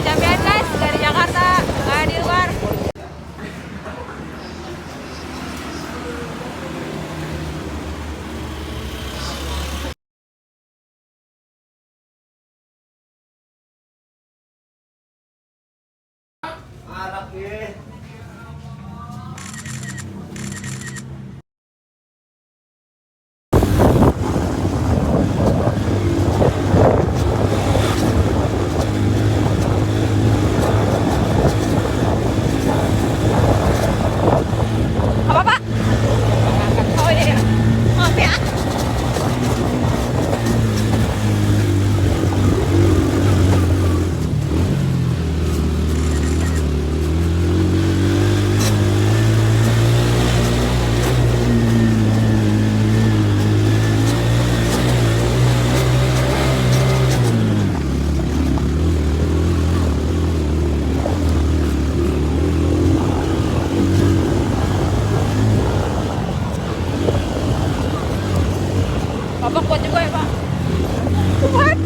kecapean guys dari Jakarta, nggak di luar. Apa Pak? Oh iya, maaf ya. Bapak kuat juga ya Pak? Kuat.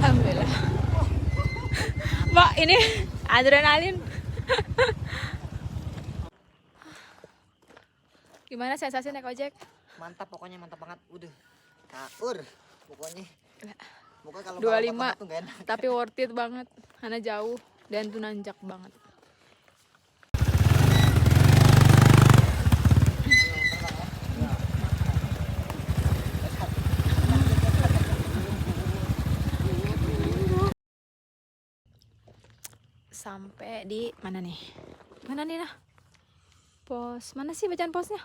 Alhamdulillah. Mbak, ini adrenalin. Gimana sensasi naik ojek? Mantap pokoknya, mantap banget. Udah kaur pokoknya. Pokoknya kalau 25 tuh gak enak. tapi worth it banget karena jauh dan tuh nanjak banget. Sampai di mana nih? Mana nih nah? Pos mana sih bacaan posnya?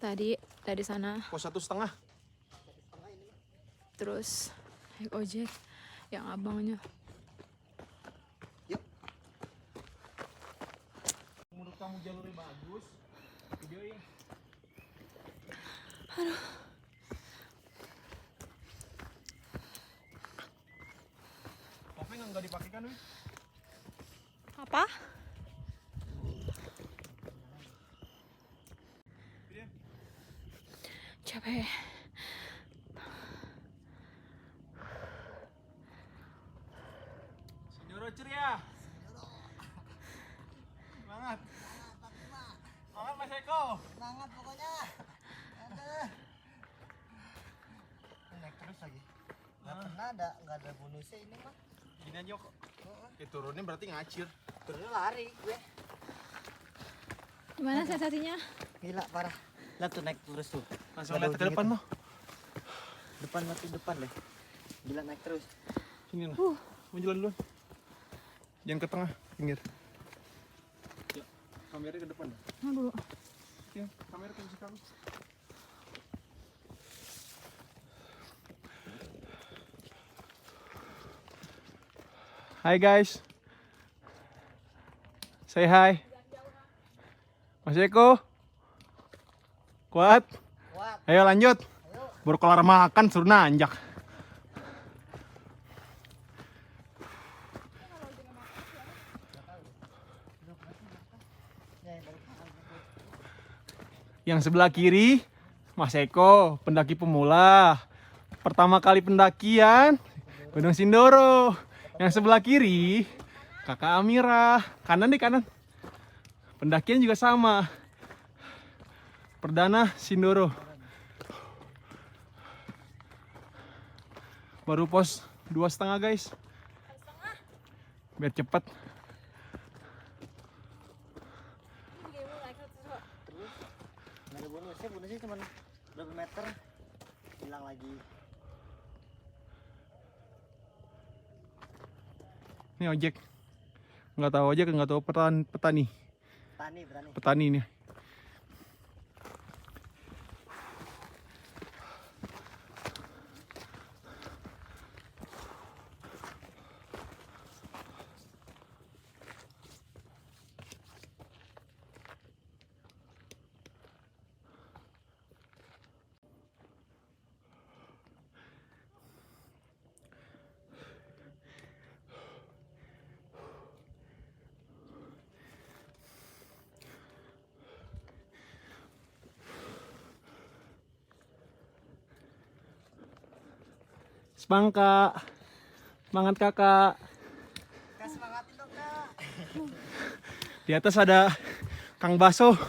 Tadi dari sana Pos 1,5. terus naik ojek yang abangnya. Yuk. Menurut kamu jalurnya bagus, videoin. Tapi nggak dipakai kan, Wi? Apa? Capek. Sinyoro ceria. Semangat. Semangat Mas Eko. Semangat pokoknya. Aduh. Naik terus lagi. Nggak ada bonusnya ini mah. Gini aja kok. Turunnya berarti ngacir. Turunnya lari gue. Gimana sensasinya? Gila parah. Lah tuh naik terus tuh. Langsung lihat ke depan loh. Depan mati depan deh. Gila naik terus. Sini lah. Mau jalan dulu. Jangan ke tengah, pinggir. Ya, kameranya ke depan dah. Aduh. Ya, kamera ke belakang. Hai guys. Say hi. Mas Eko. Kuat. Kuat. Ayo lanjut. Baru kelar makan suruh nanjak. Yang sebelah kiri Mas Eko, pendaki pemula. Pertama kali pendakian Gunung Sindoro. Yang sebelah kiri Kakak Amira. Kanan deh, kanan. Pendakian juga sama. Perdana Sindoro. Baru pos 2,5 guys. Biar cepet. Nggak ada bonusnya cuma berapa meter. Hilang lagi. Ini ojek. Nggak tahu ojek, nggak tahu petani. Petani. Petani ini. Semangat, semangat kakak. Kak semangatin dong Kak. Di atas ada Kang Baso,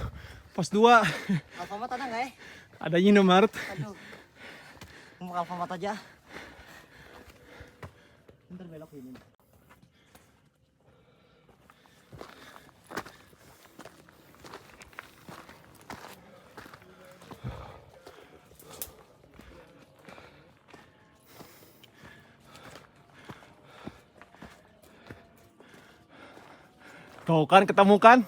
pos 2. Alfamart ada nggak ya? Ada Indomaret. Aduh. Mau ke Alfamart aja. Bentar belok ini. Tuh kan ketemu kan?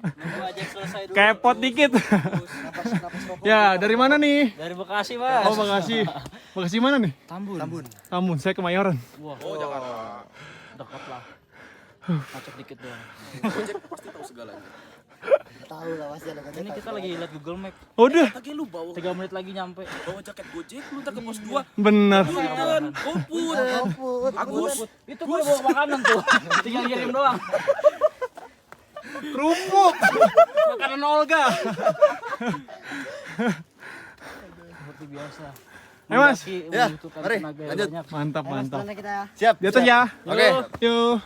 Nunggu aja selesai dulu. Kepot dikit. Napas rokok. Ya, dari mana nih? Dari Bekasi, Mas. Oh, Bekasi. Bekasi mana nih? Tambun. Tambun, saya Kemayoran. Wah. Oh, Jakarta. Dekat lah. Macet dikit doang. Tahu lah pasti ada Ini kita lagi lihat Google Map. Udah, Lagi lu bawa 3 menit lagi nyampe. jaket Gojek lu ntar ke pos 2. bener. Kan, Komput. Komput. Agus. Itu gue bawa makanan tuh. Tinggal kirim doang. Kerupuk. Makanan Olga. Seperti biasa. Ayo, Mas. Mendaki Ya, membutuhkan mari, tenaga yang lanjut. banyak. Mantap, Ayo, Mas, mantap. jalan kita ya. Siap. Di atas ya. Oke. Yuk.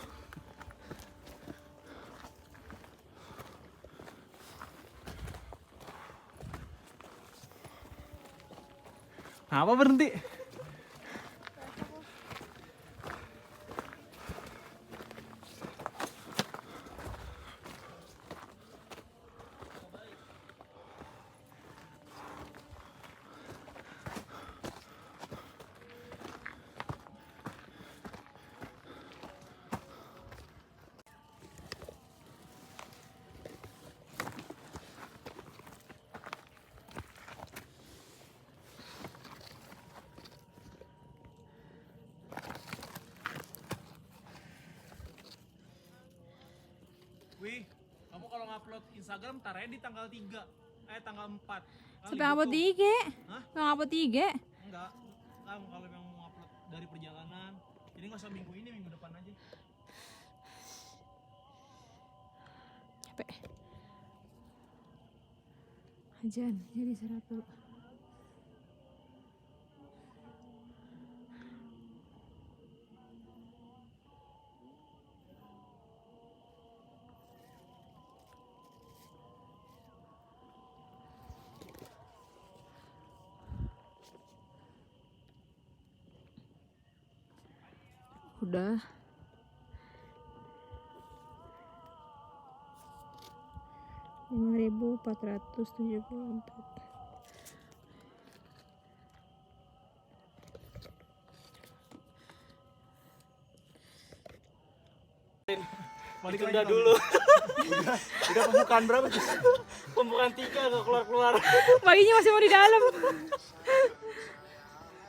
Apa berhenti? Wih, kamu kalau ngupload Instagram tar aja di tanggal 3, tanggal 4. Sampai ngupload di IG? Hah? Nggak ngupload di IG? Enggak, kamu kalau yang mau upload dari perjalanan, jadi nggak usah minggu ini, minggu depan aja. Capek. Ajan, jadi serap dulu. Udah. Rp5.474. Balik Ditunda lagi, dulu. Udah pembukaan berapa? Pembukaan 3 gak keluar-keluar. Bayinya masih mau di dalam.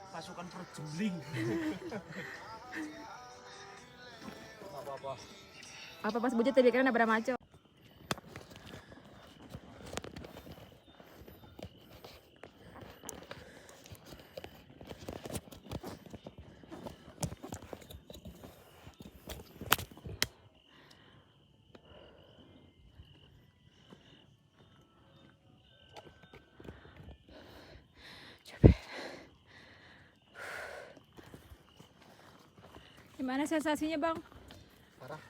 Pasukan perut jembling. Apa-apa. Apa pas bujut tadi kira ada maco. Gimana sensasinya, Bang? Parah.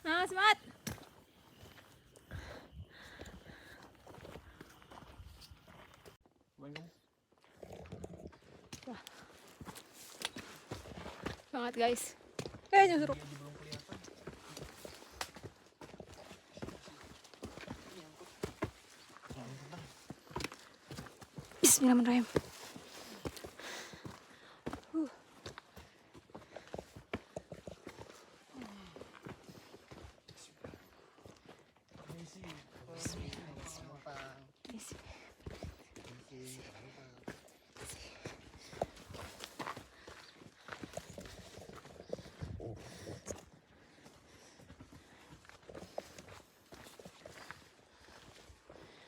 Nah, semangat. Wah. Semangat, guys. Nyusruk. Bismillahirrahmanirrahim.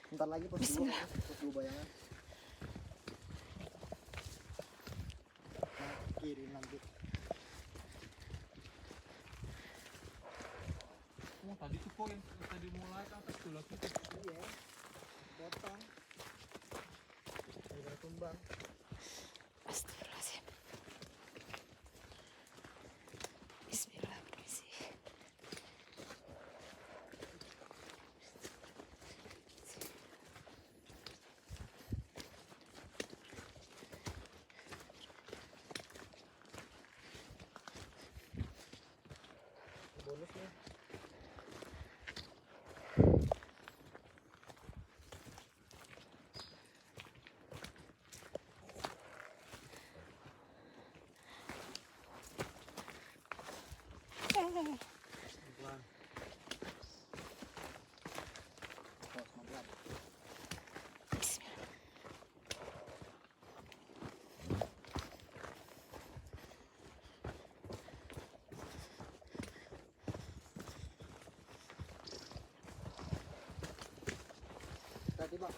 Bentar lagi pos 2, pos 2 bayangan. Nah, kiri nanti. Oh, tadi tuh kok yang tadi mulai ke atas tuh lagi. Iya. Potong. Udah tumbang. Astagfirullahaladzim. Bismillahirrahmanirrahim. Bonus nih. Tadi bang.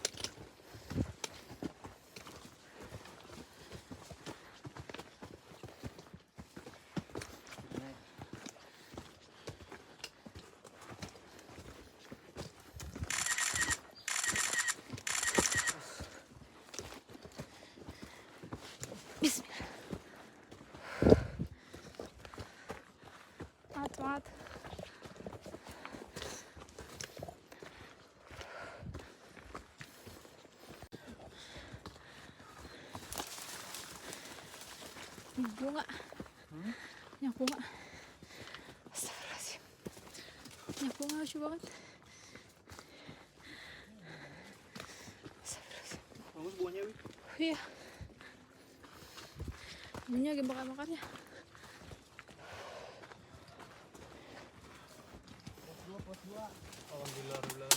Bismillah. Semangat. Banyak bunga. Banyak bunga. Astagfirullahaladzim. Banyak bunga, lucu banget. Astagfirullahaladzim. Bagus buahnya, Wi. Iya. Bunyinya lagi bakar-bakarnya. Alhamdulillah, alhamdulillah.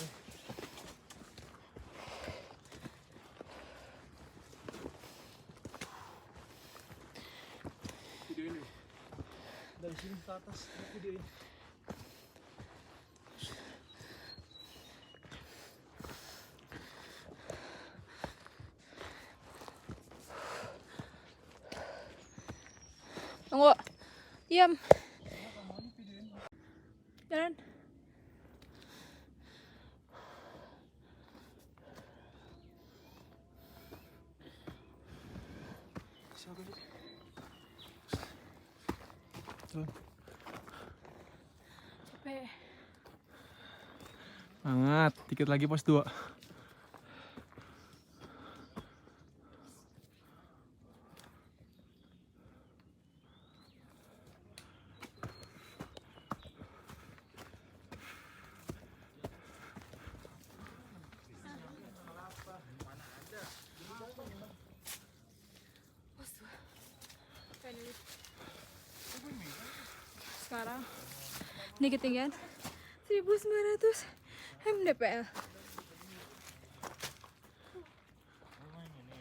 Video ini. Dari sini ke atas, video ini. Tunggu. Diam. Jalan. Capek. Semangat, dikit lagi pos 2. Finally. Ini ketinggian 1900 mdpl.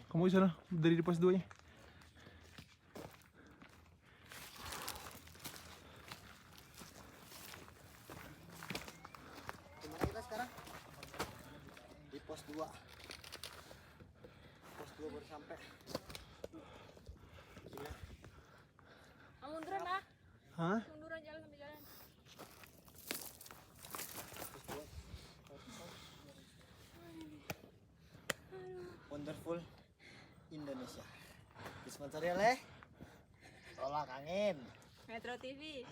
Kamu di sana dari di pos 2 nya. Dimana kita sekarang? Di pos 2. Pos 2 baru sampai. Gila. Munduran lah. Hah? Munduran jalan sampai jalan. Wonderful Indonesia. Disponsori oleh Tolak Angin. Metro TV.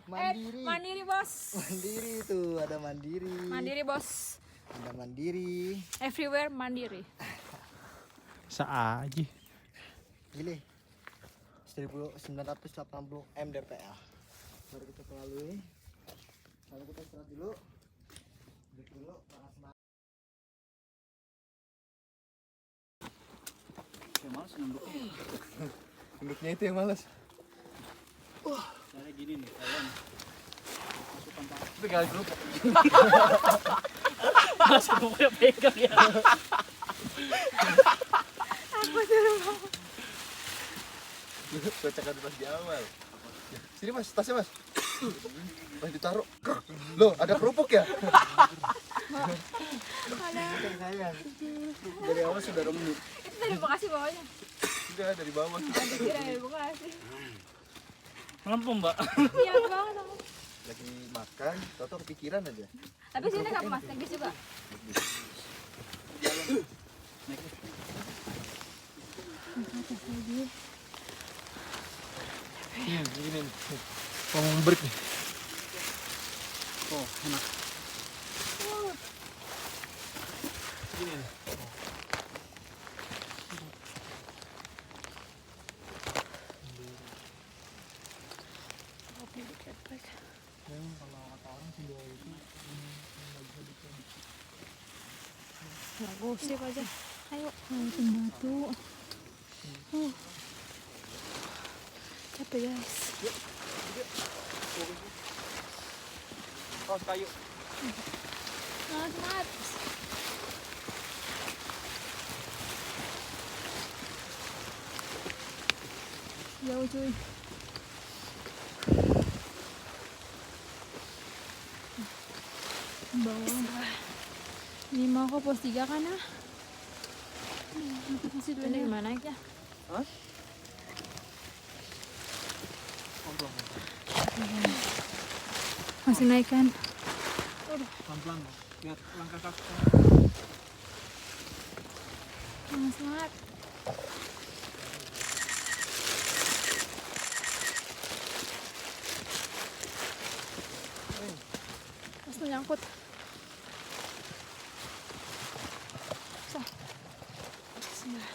Mandiri. Mandiri bos. Mandiri tuh, ada Mandiri. Mandiri bos. Ada Mandiri. Everywhere mandiri. Saaji. Gile. 1980 mdpl. Mari kita lalui. Lalu kita istirahat dulu. Break dulu. Panas banget. Ya males nunduknya. Induknya itu yang males. Caranya gini nih, kalian. Masukkan tangan. Pegang grup. Masuk gue pegang ya. Gue cakap pas di awal. Sini mas, tasnya mas. Mas ditaruh. Loh, ada kerupuk ya? Sayang. Dari awal sudah remuk. Itu dari Bekasi bawahnya. Enggak, dari bawah. Kira dari Bekasi. Melempem, Mbak. Iya banget aku. Lagi makan, tau kepikiran aja. Tapi sini nggak mas, negis juga. Iya, begini nih. Ngomong break nih. Oh, enak. Gini nih. Nggak gosip aja. Ayo, ngeliatin batu. Capek guys. Kaos kayu. Semangat. Jauh cuy. Bawah. Ini mau ke pos 3 kan ah? Masih dulu nih gimana aja? Hah? Masih naik kan? Pelan-pelan. Lihat langkah kaki. Semangat. Terus menyangkut. Bismillah.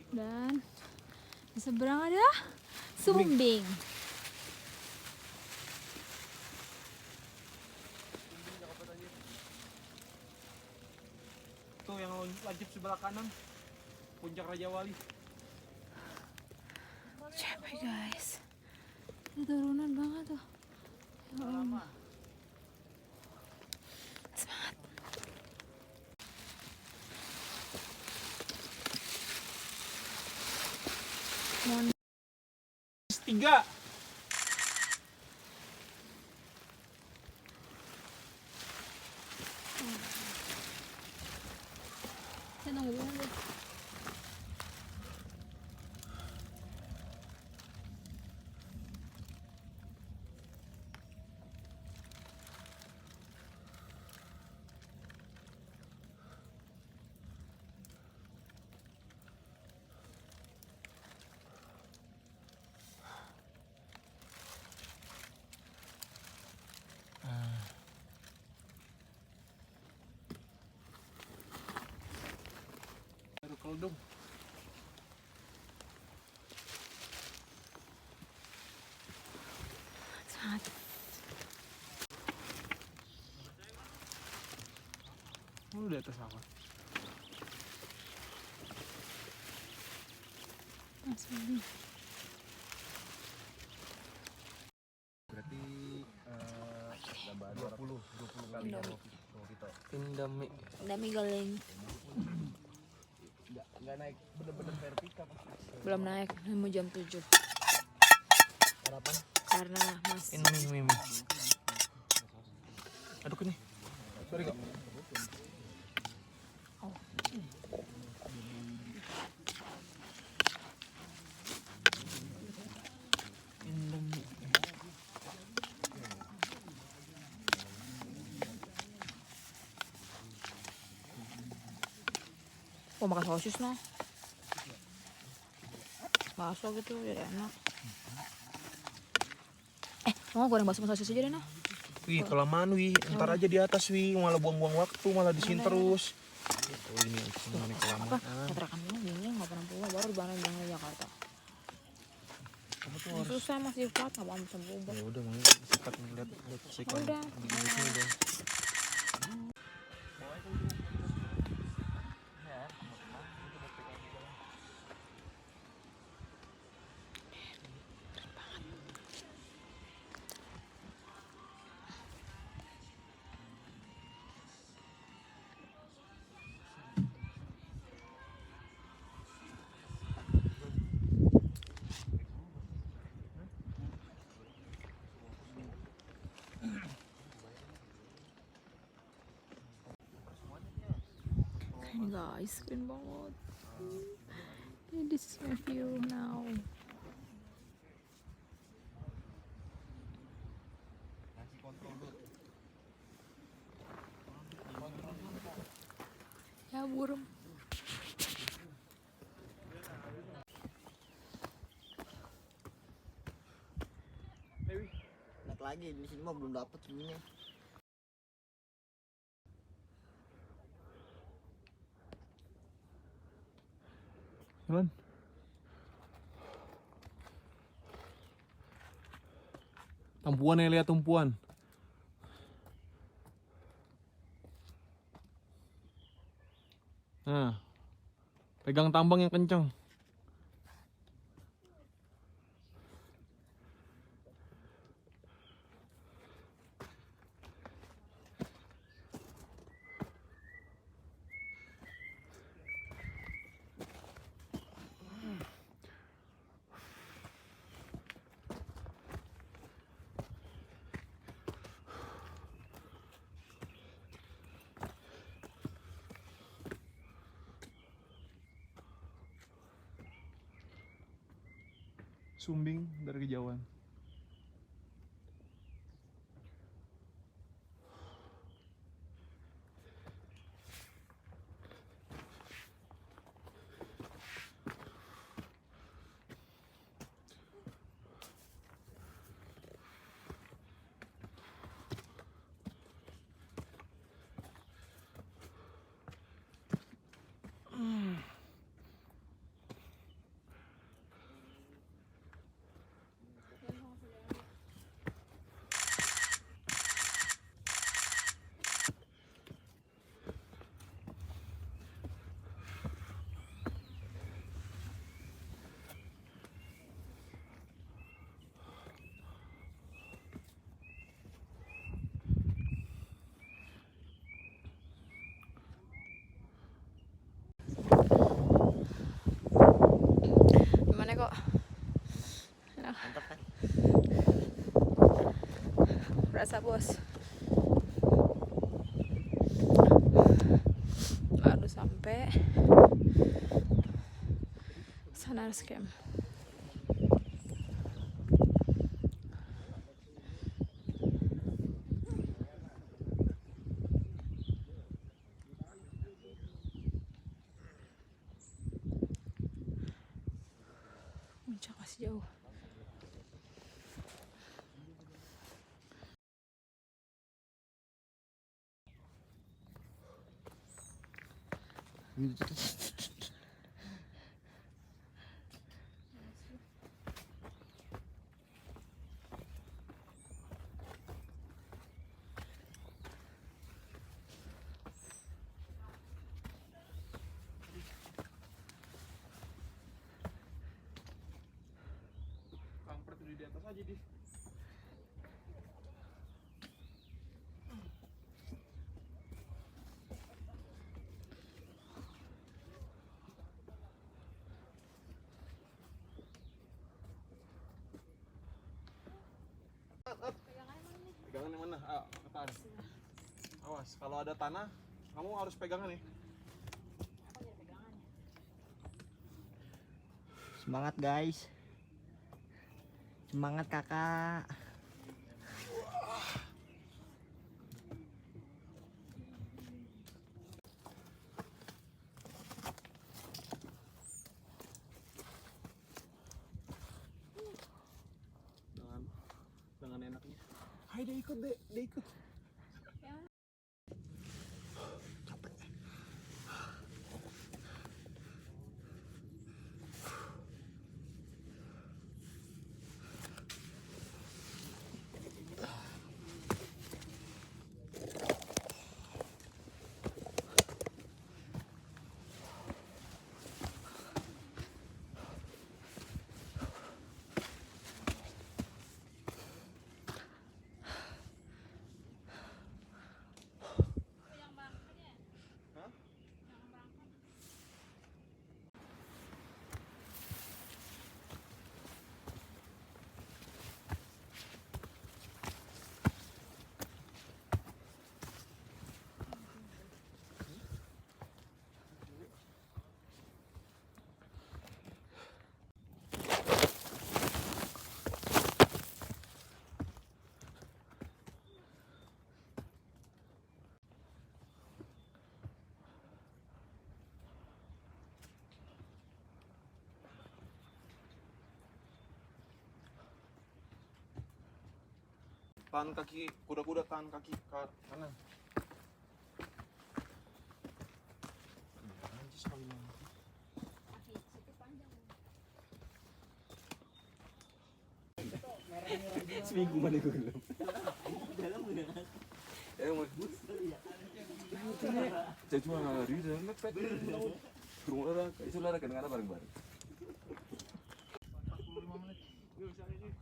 Dan di seberang ada Sumbing. Tuh yang lancip sebelah kanan. Puncak Raja Wali. Capek guys. Ini turunan banget tuh. Ya Allah. Semangat. Mohon 3. saya tunggu dulu deh. Sangat. Oh, di atas apa? Masih. Berarti gambar 20 kali Indomie. Dami goreng. enggak naik bener-bener vertikal pasti. Belum naik, mau jam 7. Harapan Karena masih Ini mie. Aduk ini. Sorry kok. Indomie. makan sosis nah. Bakso gitu jadi enak. Mau goreng bakso sama sosis aja deh nah. Wih, kelamaan wih. Ntar aja di atas wih. Malah buang-buang waktu, malah di sini terus. Oh ini kelamaan. Kontrakan dulu gini nggak pernah pulang, baru di Bandung Jakarta. Kamu tuh harus. Susah masih kuat, nggak mau bisa berubah. Ya udah, mau cepat ngeliat sikon. Udah. Di sini dong. Ini guys, keren banget. This is my view now. Ya burung. naik lagi di sini mah belum dapet segini. Jalan. Tumpuan ya, lihat tumpuan. Nah, pegang tambang yang kencang. Sumbing dari kejauhan. Gimana kok? Mantap kan? Berasa bos. Baru sampai Sunrise Camp. Puncak masih jauh. Udah di atas aja, Di. Pegangan yang mana? Ayo, ke atas. Awas, kalau ada tanah, kamu harus pegangan nih. Semangat guys. Semangat kakak. Dengan enaknya. Hai, dia ikut, Dek. Dia ikut. Tahan kaki, kuda-kuda tahan kaki ke kanan. Seminggu mana gue belum. Saya cuma ngari dan mepet. Kurung orang, itu lah kan bareng-bareng. 45 menit.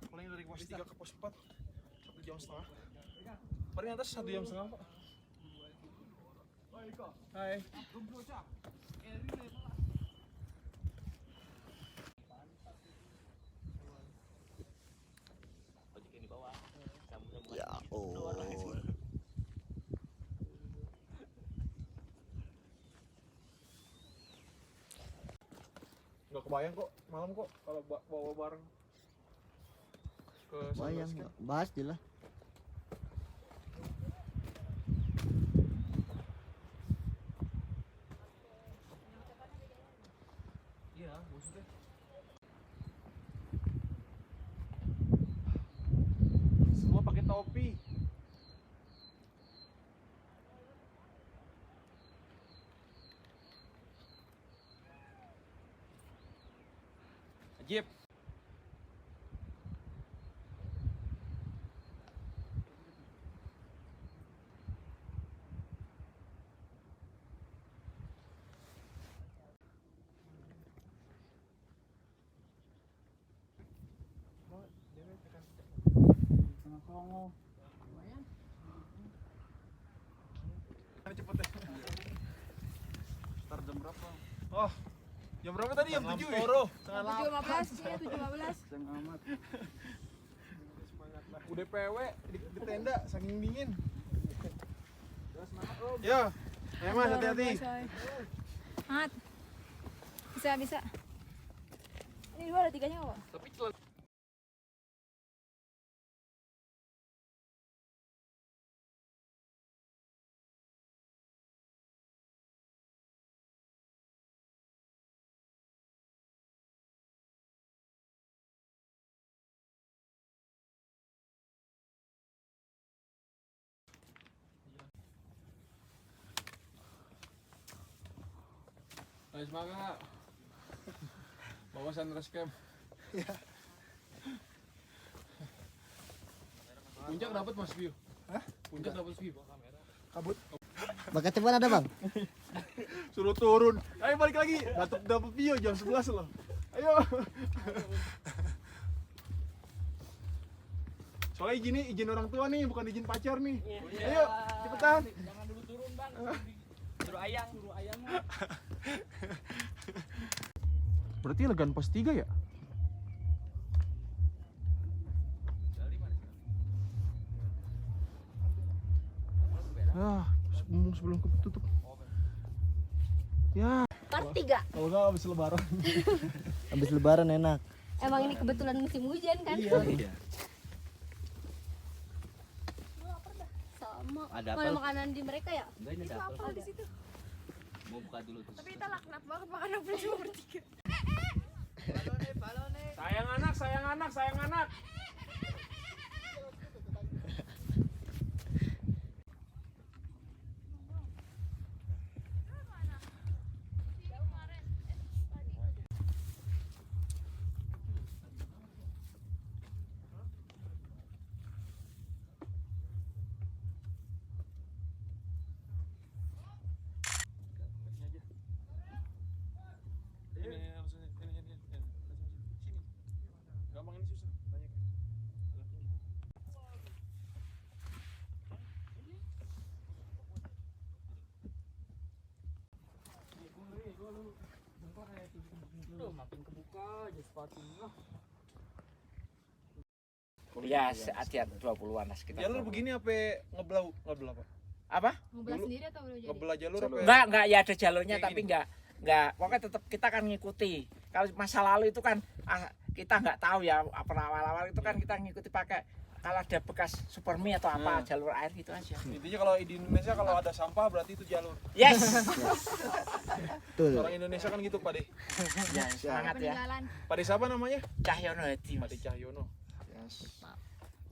Paling dari pos 3 ke pos 4 1 jam setengah. Paling atas 1 jam setengah, Pak. Hai. Ya oh. Nggak kebayang kok malam kok kalau bawa bareng ke Bayang, Sunrise Camp. bahas dia lah. Iya, maksudnya. Semua pakai topi. Ajib. Cepet deh. Start jam berapa? Oh, jam berapa tadi? Jam 7 ya? Setengah 7.15, iya 7.15. amat. Udah PW di tenda saking dingin. Yo, ayo Mas, hati-hati. Mat. Bisa. Ini 2 ada 3-nya kok. Tapi celana ayo semangat. Bawa Sunrise Camp. Puncak dapat Mas View. Hah? Puncak dapat view. Bakat teman ada bang? Suruh turun. Ayo balik lagi. Dapat view jam 11 loh. Ayo. Soalnya izin orang tua nih, bukan izin pacar nih. Ayo, cepetan. Jangan dulu turun bang. Suruh ayang. Berarti Legan pos 3 ya? Sebelum ketutup. Ya, Part 3. kalau nggak habis lebaran. Habis lebaran enak. Emang ini kebetulan musim hujan kan? Iya. Sama. Ada Mana apa? makanan di mereka ya? Enggak, ini ada apa? Di situ. Mau buka dulu tuh. Tapi kita laknat banget makan apa cuma bertiga. Sayang anak. Gampang ini susah, banyak. Tuh, makin kebuka aja sepatunya. Ya, hati-hati 20-an lah sekitar. Jalur begini apa ngebelau apa? Apa? Ngebelah Dulu. sendiri atau udah jadi? Ngebelah jalur apa? Enggak ya ada jalurnya Kayak tapi gini. enggak. Pokoknya tetap kita kan ngikuti. Kalau masa lalu itu kan kita nggak tahu ya, awal-awal itu kan kita ngikuti pakai kalau ada bekas supermi atau apa jalur air gitu aja. Intinya kalau di Indonesia kalau ada sampah berarti itu jalur. Yes. Betul. Orang Indonesia kan gitu, Pak De. Ya, semangat ya. Peninggalan. Pak De siapa namanya? Cahyono Hadi. Pak De Cahyono.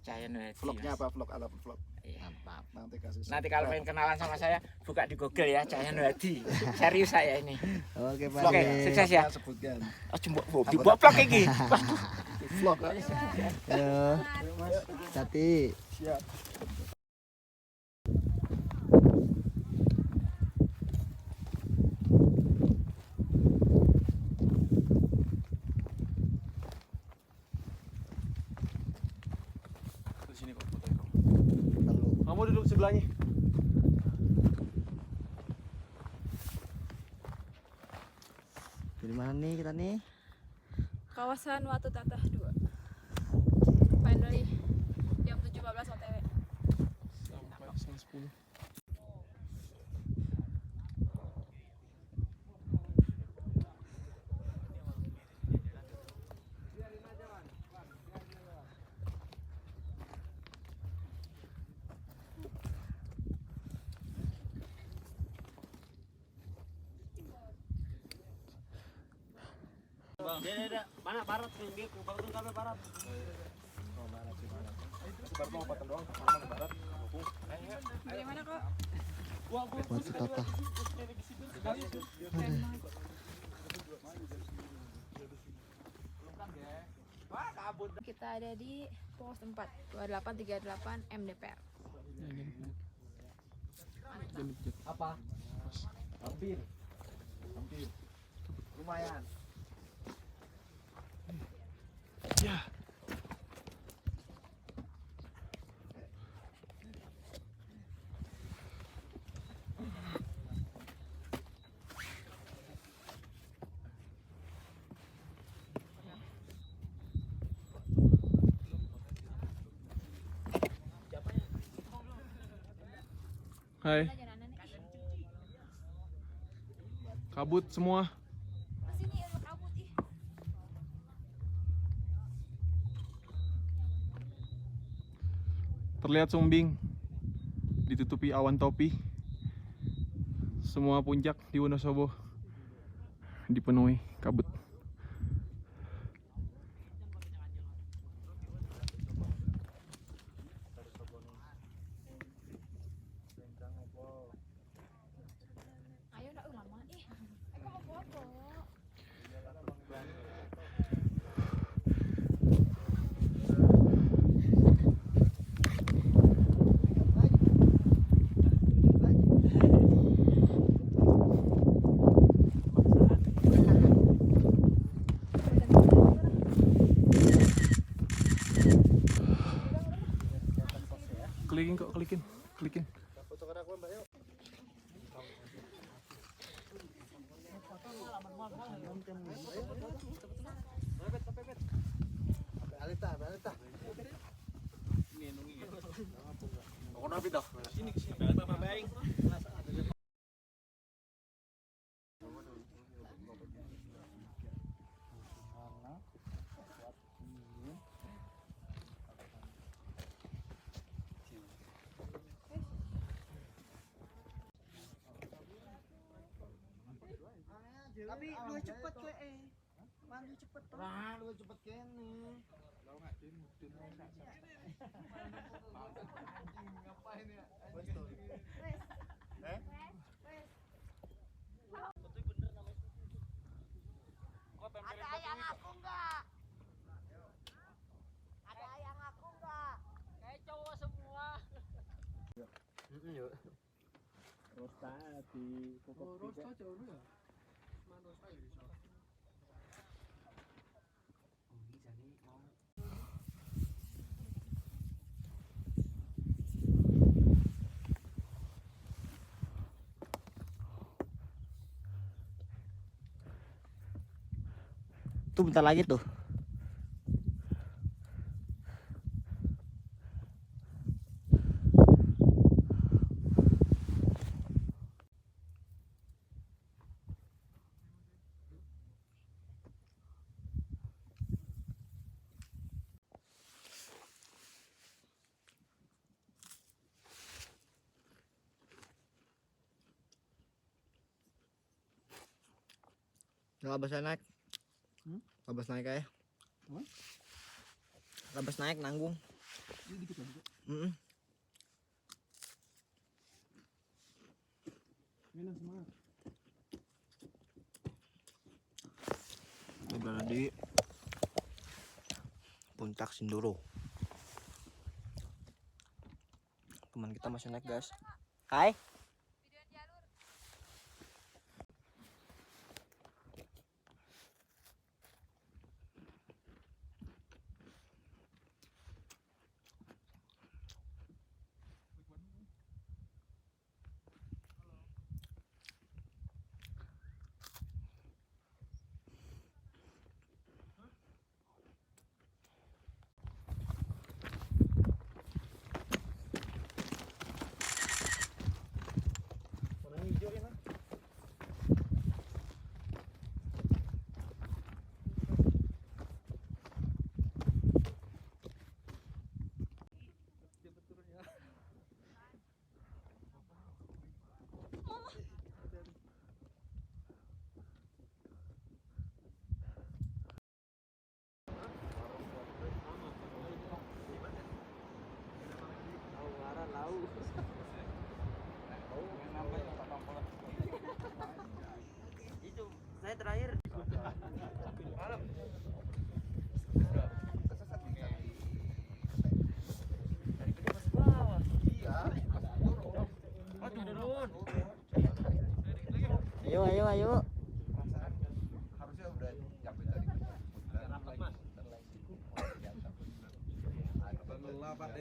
Cahyono Hadi. Vlognya Mas. apa? Vlog alam vlog. Iya. Nanti kasih. Nanti kalau pengen kenalan sama saya buka di Google ya, Cahyono Hadi. Serius saya ini. Oke, Pak. Oke, sukses ya. Sebutkan. Oh, dibuat vlog iki. Vlog. Ayo. Hati. Siap. Di sini kok foto kok. Kamu duduk sebelahnya. Dari mana nih kita nih? Kawasan Watu Tatah 2. Finally jam 7.15 OTW. Sampai setengah 10. Mana barat nih? Dia ke barat sampai barat. Dari mana kok? Watu Tatah. Kita ada di pos 4 2838 MDPR. Apa? Hampir. Lumayan. Ya. Hai. Kabut semua. Sini ada kabut ih. Terlihat Sumbing ditutupi awan topi. Semua puncak di Wonosobo dipenuhi kabut. Ayo enggak lama ih. Aku mau foto. Klikin kok, klikin. Fotokan aku Mbak yuk. Alita. Aku nabi dah. Tapi lu cepet cuy Mandu cepet tuh. Nah, lu cepet kene. Ngapain ya? Ada ayang aku enggak? Ada ayang aku enggak? Kayak cowok semua. Tuh bentar lagi tuh. Labas naik. Labas naik aja. Labas naik nanggung. Udah di puncak Sindoro. Teman kita masih naik guys. Hai. Itu saya terakhir. Ayo. Harusnya udah capek tadi. Lelah Pak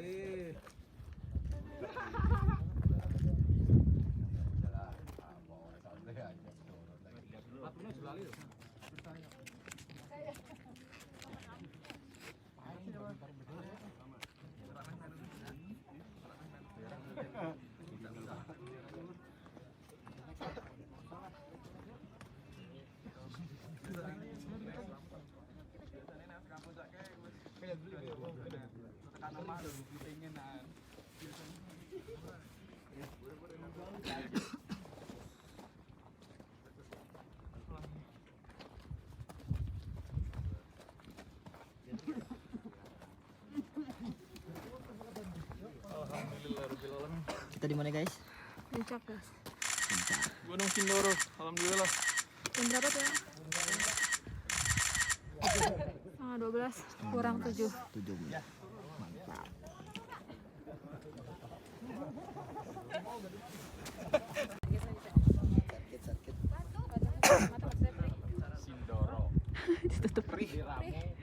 Kita di mana guys? Puncak guys. Gunung Sindoro, alhamdulillah. Jam berapa tuh ya? 12 kurang 7. 17. Mantap. Sakit. Sindoro. Ditutup. Rame,